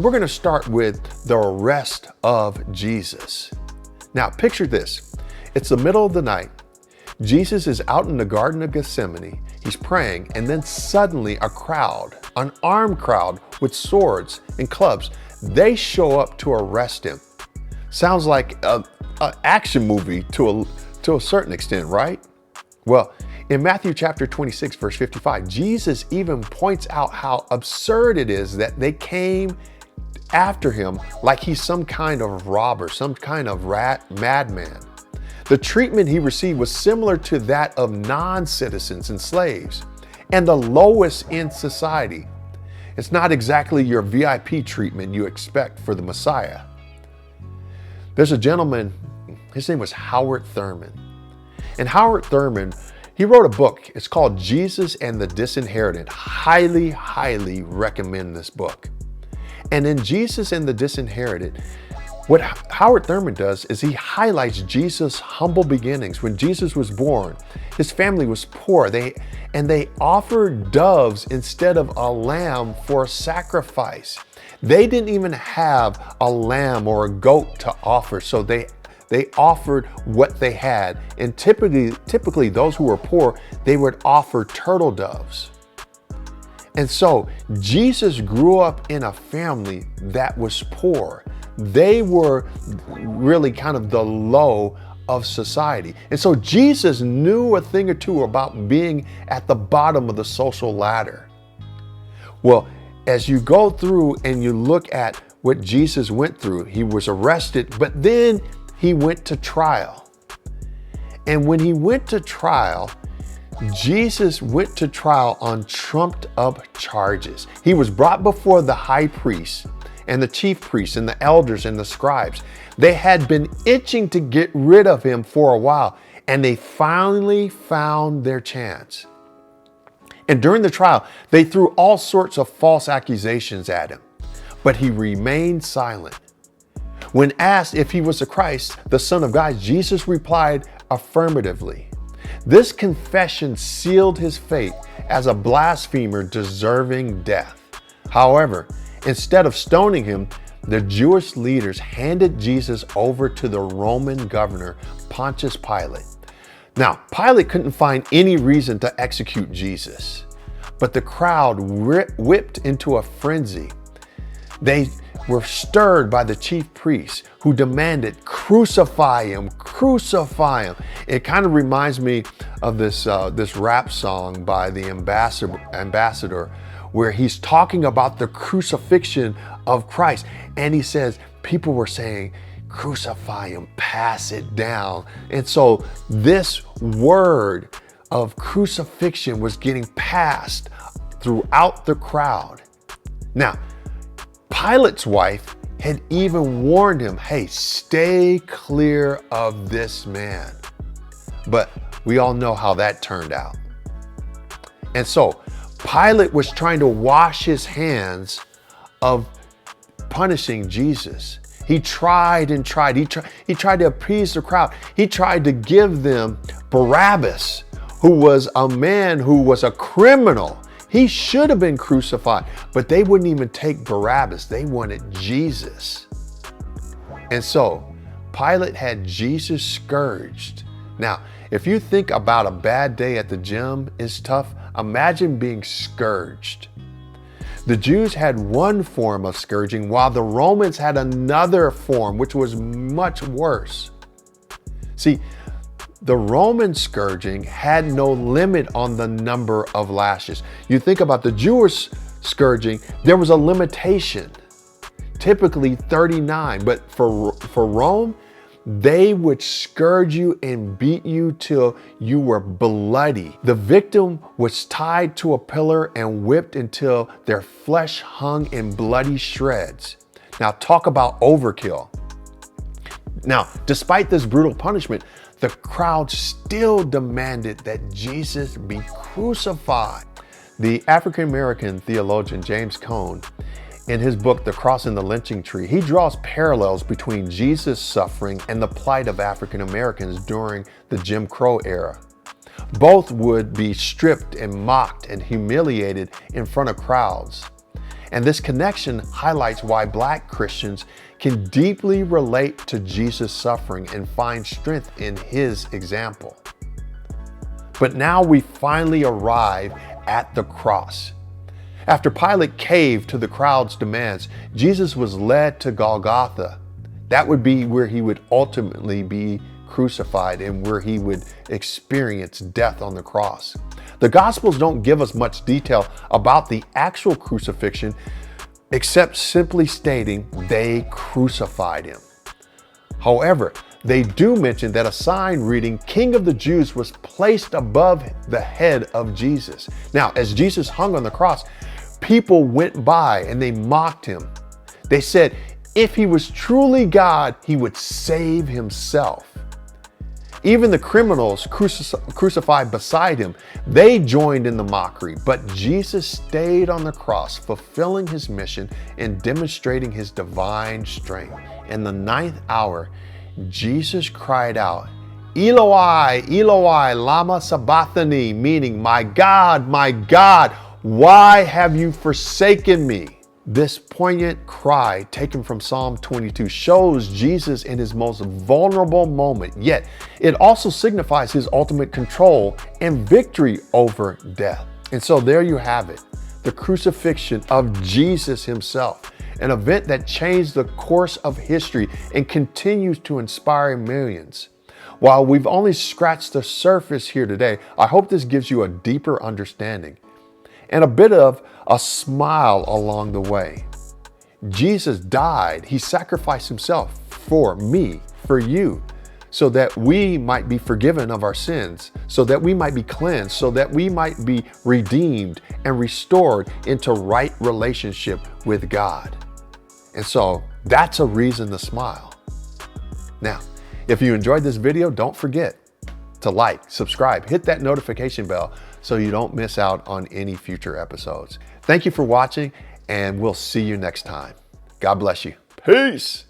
We're going to start with the arrest of Jesus. Now, picture this. It's the middle of the night. Jesus is out in the Garden of Gethsemane. He's praying, and then suddenly a crowd, an armed crowd with swords and clubs, they show up to arrest him. Sounds like an action movie to a certain extent, right? Well, in Matthew chapter 26, verse 55, Jesus even points out how absurd it is that they came after him like he's some kind of robber, some kind of madman. The treatment he received was similar to that of non-citizens and slaves, and the lowest in society. It's not exactly your VIP treatment you expect for the Messiah. There's a gentleman, his name was Howard Thurman. And Howard Thurman, he wrote a book. It's called Jesus and the Disinherited. Highly, highly recommend this book. And in Jesus and the Disinherited, what Howard Thurman does is he highlights Jesus' humble beginnings. When Jesus was born, his family was poor. They offered doves instead of a lamb for a sacrifice. They didn't even have a lamb or a goat to offer, so they offered what they had. And typically those who were poor, they would offer turtle doves. And so Jesus grew up in a family that was poor. They were really kind of the low of society. And so Jesus knew a thing or two about being at the bottom of the social ladder. Well, as you go through and you look at what Jesus went through, he was arrested, but then he went to trial. And when he went to trial, Jesus went to trial on trumped up charges. He was brought before the high priest and the chief priests and the elders and the scribes. They had been itching to get rid of him for a while, and they finally found their chance. And during the trial, they threw all sorts of false accusations at him, but he remained silent. When asked if he was the Christ, the Son of God, Jesus replied affirmatively. This confession sealed his fate as a blasphemer deserving death. However, instead of stoning him, the Jewish leaders handed Jesus over to the Roman governor, Pontius Pilate. Now, Pilate couldn't find any reason to execute Jesus, but the crowd whipped into a frenzy. They were stirred by the chief priests who demanded, crucify him, crucify him. It kind of reminds me of this rap song by the ambassador, where he's talking about the crucifixion of Christ. And he says, people were saying, crucify him, pass it down. And so this word of crucifixion was getting passed throughout the crowd. Now, Pilate's wife had even warned him, hey, stay clear of this man. But we all know how that turned out. And so Pilate was trying to wash his hands of punishing Jesus. He tried and tried. He tried to appease the crowd. He tried to give them Barabbas, who was a man who was a criminal. He should have been crucified, but they wouldn't even take Barabbas. They wanted Jesus. And so Pilate had Jesus scourged. Now, if you think about a bad day at the gym is tough, imagine being scourged. The Jews had one form of scourging, while the Romans had another form, which was much worse. See, the Roman scourging had no limit on the number of lashes. You think about the Jewish scourging, there was a limitation, typically 39. But for Rome, they would scourge you and beat you till you were bloody. The victim was tied to a pillar and whipped until their flesh hung in bloody shreds. Now talk about overkill. Now, despite this brutal punishment, the crowd still demanded that Jesus be crucified. The African-American theologian James Cone, in his book, The Cross and the Lynching Tree, he draws parallels between Jesus' suffering and the plight of African Americans during the Jim Crow era. Both would be stripped and mocked and humiliated in front of crowds. And this connection highlights why Black Christians can deeply relate to Jesus' suffering and find strength in his example. But now we finally arrive at the cross. After Pilate caved to the crowd's demands, Jesus was led to Golgotha. That would be where he would ultimately be crucified and where he would experience death on the cross. The Gospels don't give us much detail about the actual crucifixion, except simply stating they crucified him. However, they do mention that a sign reading "King of the Jews" was placed above the head of Jesus. Now, as Jesus hung on the cross, people went by and they mocked him. They said if he was truly God, he would save himself. Even the criminals crucified beside him, they joined in the mockery, but Jesus stayed on the cross, fulfilling his mission and demonstrating his divine strength. In the 9th hour, Jesus cried out, "Eloi, Eloi, lama sabachthani," meaning, my God, why have you forsaken me?" This poignant cry, taken from Psalm 22, shows Jesus in his most vulnerable moment, yet it also signifies his ultimate control and victory over death. And so there you have it, the crucifixion of Jesus himself, an event that changed the course of history and continues to inspire millions. While we've only scratched the surface here today, I hope this gives you a deeper understanding and a bit of a smile along the way. Jesus died. He sacrificed himself for me, for you, so that we might be forgiven of our sins, so that we might be cleansed, so that we might be redeemed and restored into right relationship with God. And so that's a reason to smile. Now, if you enjoyed this video, don't forget to like, subscribe, hit that notification bell so you don't miss out on any future episodes. Thank you for watching, and we'll see you next time. God bless you. Peace.